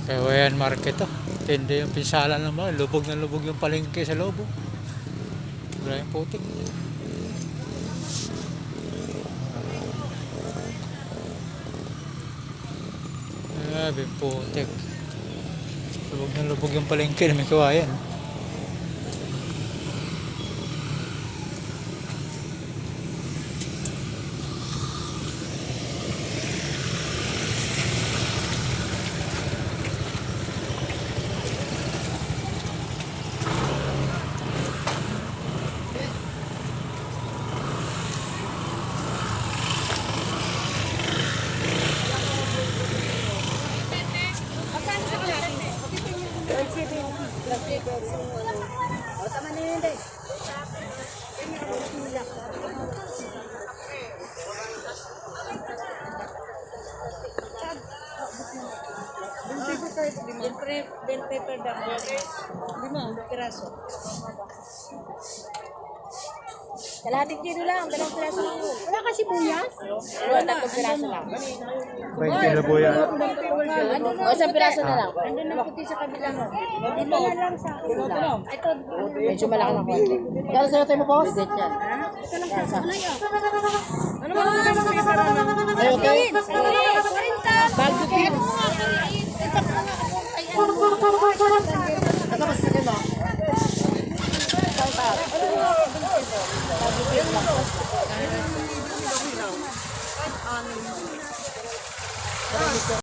Kawayan market to. Tindi yung pinsala ng mga. Lubog na lubog yung palengke sa loob. Oh. Wala yung putik. Grabe yung putik. Lubog na lubog yung palengke na may kawayan. O, tama na yun, Day. Bell pepper daw. 5 piraso. Kalahating kilo lang, 2 piraso lang. Wala ka sibuyas? Wala, 3 piraso lang. 20 kilo po yan. O, 1 piraso na lang. Andun na puti sa kabila mo. Ito na lang sa akin. Ito. Medyo malaki ng konti. Kaya sa natin mo, boss? Ito lang sa akin. Ano ba naman ang pera na? Ayun, tayo. 40. Bago beans. Ito pa nga ako. Ito mas sa kilo. Ito.